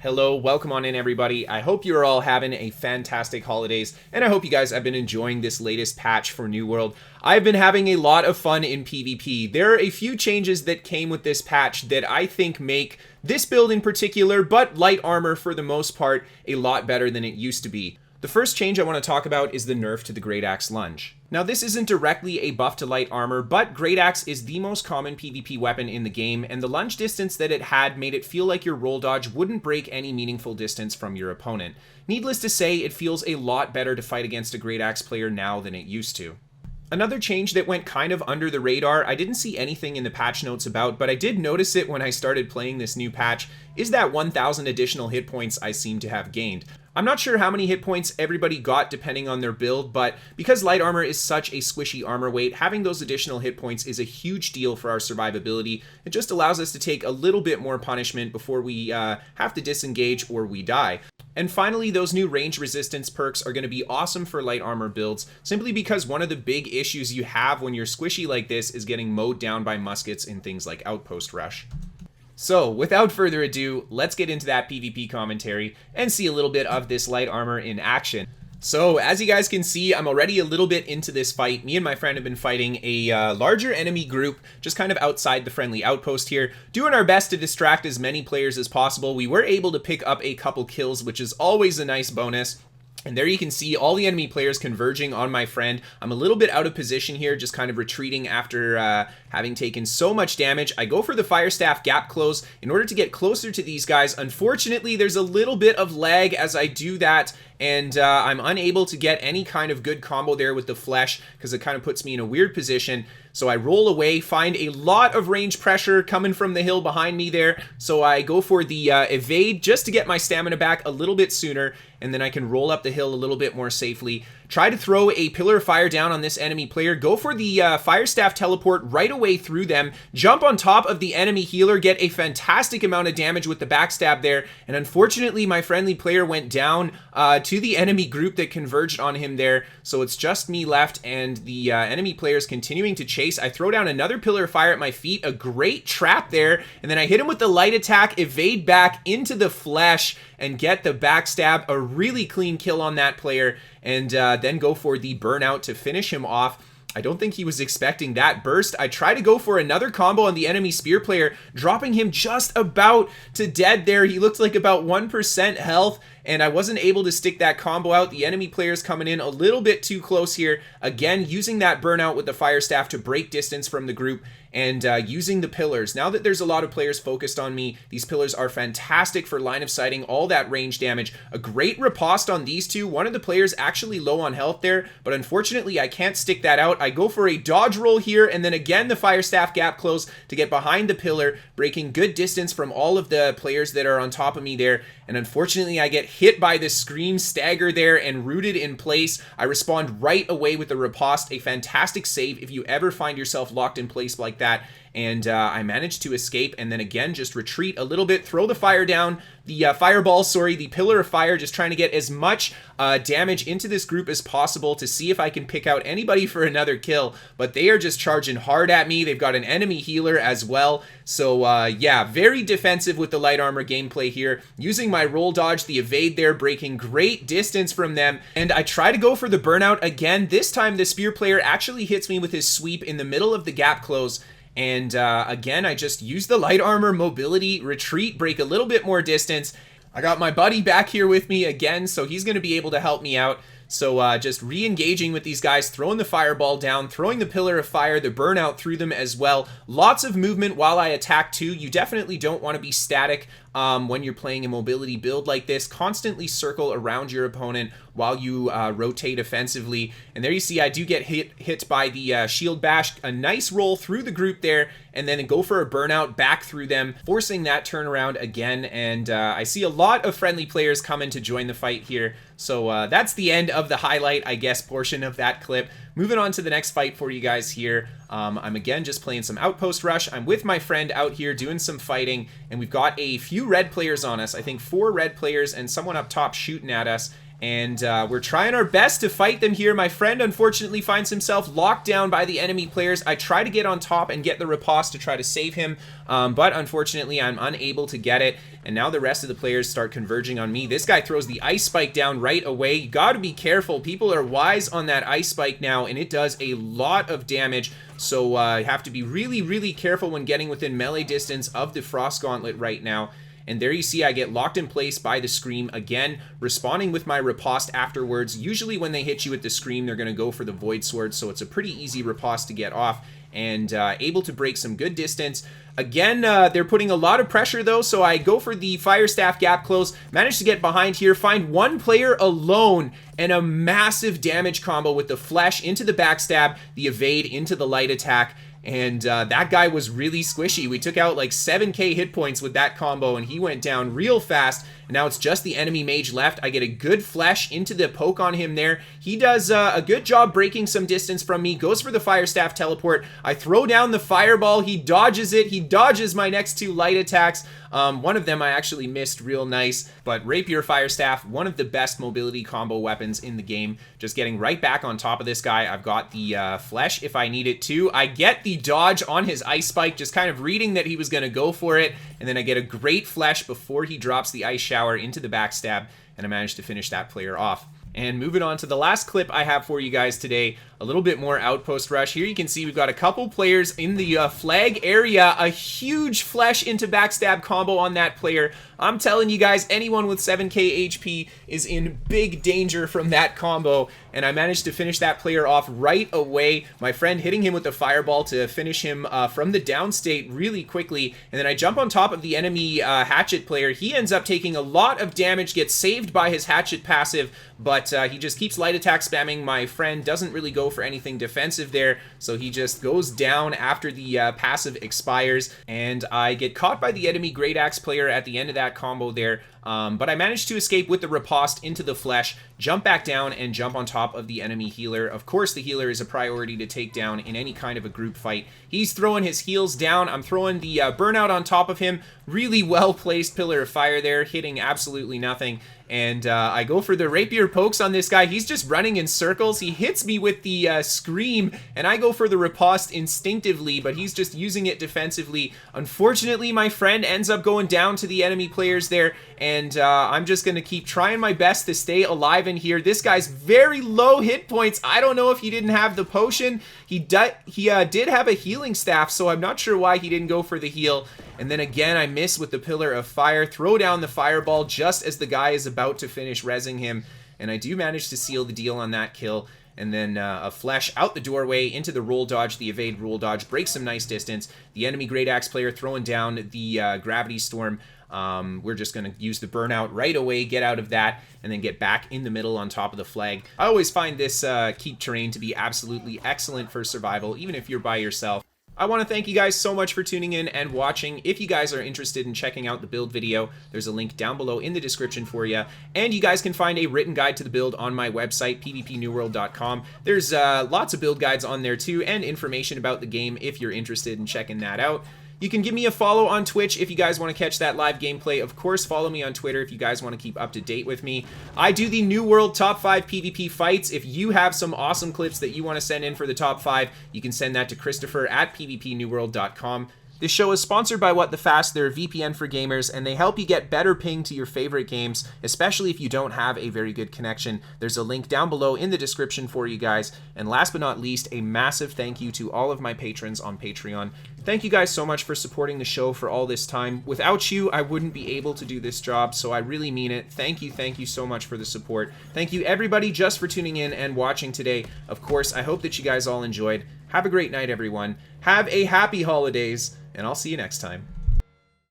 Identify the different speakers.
Speaker 1: Hello, welcome on in everybody. I hope you're all having a fantastic holidays, and I hope you guys have been enjoying this latest patch for New World. I've been having a lot of fun in PvP. There are a few changes that came with this patch that I think make this build in particular, but light armor for the most part, a lot better than it used to be. The first change I want to talk about is the nerf to the Great Axe Lunge. Now this isn't directly a buff to light armor, but Great Axe is the most common PvP weapon in the game, and the lunge distance that it had made it feel like your roll dodge wouldn't break any meaningful distance from your opponent. Needless to say, it feels a lot better to fight against a Great Axe player now than it used to. Another change that went kind of under the radar, I didn't see anything in the patch notes about, but I did notice it when I started playing this new patch, is that 1,000 additional hit points I seem to have gained. I'm not sure how many hit points everybody got depending on their build, but because light armor is such a squishy armor weight, having those additional hit points is a huge deal for our survivability. It just allows us to take a little bit more punishment before we have to disengage or we die. And finally, those new range resistance perks are going to be awesome for light armor builds, simply because one of the big issues you have when you're squishy like this is getting mowed down by muskets in things like Outpost Rush. So, without further ado, let's get into that PvP commentary and see a little bit of this light armor in action. So, as you guys can see, I'm already a little bit into this fight. Me and my friend have been fighting a larger enemy group, just kind of outside the friendly outpost here, doing our best to distract as many players as possible. We were able to pick up a couple kills, which is always a nice bonus. And there you can see all the enemy players converging on my friend. I'm a little bit out of position here, just kind of retreating after having taken so much damage. I go for the Fire Staff gap close in order to get closer to these guys. Unfortunately, there's a little bit of lag as I do that, and I'm unable to get any kind of good combo there with the Flesh because it kind of puts me in a weird position. So I roll away, find a lot of range pressure coming from the hill behind me there. So I go for the evade just to get my stamina back a little bit sooner, and then I can roll up the hill a little bit more safely. Try to throw a Pillar of Fire down on this enemy player. Go for the Fire Staff teleport right away through them. Jump on top of the enemy healer. Get a fantastic amount of damage with the backstab there. And unfortunately, my friendly player went down to the enemy group that converged on him there. So it's just me left, and the enemy player is continuing to chase. I throw down another Pillar of Fire at my feet. A great trap there. And then I hit him with the light attack, evade back into the Flesh, and get the backstab. A really clean kill on that player. And then go for the burnout to finish him off. I don't think he was expecting that burst. I try to go for another combo on the enemy spear player, dropping him just about to dead there. He looked like about 1% health, and I wasn't able to stick that combo out. The enemy player's coming in a little bit too close here. Again, using that burnout with the Fire Staff to break distance from the group, and using the pillars. Now that there's a lot of players focused on me, these pillars are fantastic for line of sighting all that range damage. A great riposte on these two. One of the players actually low on health there, but unfortunately I can't stick that out. I go for a dodge roll here, and then again the Fire Staff gap close to get behind the pillar, breaking good distance from all of the players that are on top of me there. And unfortunately I get hit by the Scream Stagger there and rooted in place. I respond right away with the riposte. A fantastic save if you ever find yourself locked in place like that. And I managed to escape, and then again just retreat a little bit, throw the fire down, the fireball, the Pillar of Fire, just trying to get as much damage into this group as possible to see if I can pick out anybody for another kill. But they are just charging hard at me. They've got an enemy healer as well. So yeah, very defensive with the light armor gameplay here. Using my roll dodge, the evade there, breaking great distance from them. And I try to go for the burnout again. This time the spear player actually hits me with his sweep in the middle of the gap close. And again, I just use the light armor mobility, retreat, break a little bit more distance. I got my buddy back here with me again, so he's going to be able to help me out. So just re-engaging with these guys, throwing the fireball down, throwing the Pillar of Fire, the burnout through them as well. Lots of movement while I attack too. You definitely don't want to be static when you're playing a mobility build like this. Constantly circle around your opponent while you rotate offensively. And there you see I do get hit by the shield bash. A nice roll through the group there, and then go for a burnout back through them, forcing that turnaround again. And I see a lot of friendly players coming to join the fight here. So that's the end of the highlight, I guess, portion of that clip. Moving on to the next fight for you guys here. I'm again just playing some Outpost Rush. I'm with my friend out here doing some fighting, and we've got a few red players on us. I think 4 red players and someone up top shooting at us. And we're trying our best to fight them here. My friend unfortunately finds himself locked down by the enemy players. I try to get on top and get the riposte to try to save him, but unfortunately I'm unable to get it. And now the rest of the players start converging on me. This guy throws the ice spike down right away. You gotta be careful. People are wise on that ice spike now, and it does a lot of damage. So you have to be really, really careful when getting within melee distance of the Frost Gauntlet right now. And there you see I get locked in place by the Scream again, responding with my riposte afterwards. Usually when they hit you with the Scream, they're going to go for the Void Sword, so it's a pretty easy riposte to get off, and able to break some good distance. Again, they're putting a lot of pressure though, so I go for the Fire Staff Gap Close, manage to get behind here, find one player alone, and a massive damage combo with the Flesh into the backstab, the evade into the light attack. And that guy was really squishy. We took out like 7k hit points with that combo, and he went down real fast. And now it's just the enemy mage left. I get a good Flesh into the poke on him there. He does a good job breaking some distance from me, goes for the Fire Staff Teleport. I throw down the Fireball. He dodges it. He dodges my next two light attacks. One of them I actually missed real nice, but Rapier Fire Staff, one of the best mobility combo weapons in the game. Just getting right back on top of this guy. I've got the Flesh if I need it too. I get the dodge on his Ice Spike, just kind of reading that he was going to go for it, and then I get a great Flesh before he drops the Ice Shower into the backstab, and I managed to finish that player off. And moving on to the last clip I have for you guys today, a little bit more Outpost Rush. Here you can see we've got a couple players in the flag area, a huge Flesh into backstab combo on that player. I'm telling you guys, anyone with 7k HP is in big danger from that combo, and I managed to finish that player off right away. My friend hitting him with a Fireball to finish him from the down state really quickly, and then I jump on top of the enemy Hatchet player. He ends up taking a lot of damage, gets saved by his Hatchet passive, but he just keeps light attack spamming. My friend doesn't really go for anything defensive there, so he just goes down after the passive expires, and I get caught by the enemy Great Axe player at the end of that combo there. But I managed to escape with the riposte into the Flesh, jump back down, and jump on top of the enemy healer. Of course, the healer is a priority to take down in any kind of a group fight. He's throwing his heals down. I'm throwing the burnout on top of him. Really well-placed Pillar of Fire there, hitting absolutely nothing. And I go for the Rapier pokes on this guy. He's just running in circles. He hits me with the Scream, and I go for the riposte instinctively, but he's just using it defensively. Unfortunately, my friend ends up going down to the enemy players there, and I'm just going to keep trying my best to stay alive in here. This guy's very low hit points. I don't know if he didn't have the potion. He did have a healing staff, so I'm not sure why he didn't go for the heal. And then again, I miss with the Pillar of Fire, throw down the Fireball just as the guy is about to finish rezzing him, and I do manage to seal the deal on that kill. And then a Flesh out the doorway into the roll dodge, the evade roll dodge, breaks some nice distance. The enemy Great Axe player throwing down the Gravity Storm. We're just going to use the burnout right away, get out of that, and then get back in the middle on top of the flag. I always find this keep terrain to be absolutely excellent for survival, even if you're by yourself. I want to thank you guys so much for tuning in and watching. If you guys are interested in checking out the build video, there's a link down below in the description for you. And you guys can find a written guide to the build on my website, pvpnewworld.com. There's lots of build guides on there too, and information about the game if you're interested in checking that out. You can give me a follow on Twitch if you guys want to catch that live gameplay. Of course, follow me on Twitter if you guys want to keep up to date with me. I do the New World Top 5 PvP fights. If you have some awesome clips that you want to send in for the top 5, you can send that to Kristofer at pvpnewworld.com. This show is sponsored by What the Fast. They're a VPN for gamers, and they help you get better ping to your favorite games, especially if you don't have a very good connection. There's a link down below in the description for you guys. And last but not least, a massive thank you to all of my patrons on Patreon. Thank you guys so much for supporting the show for all this time. Without you, I wouldn't be able to do this job, so I really mean it. Thank you so much for the support. Thank you everybody just for tuning in and watching today. Of course, I hope that you guys all enjoyed. Have a great night, everyone. Have a happy holidays, and I'll see you next time.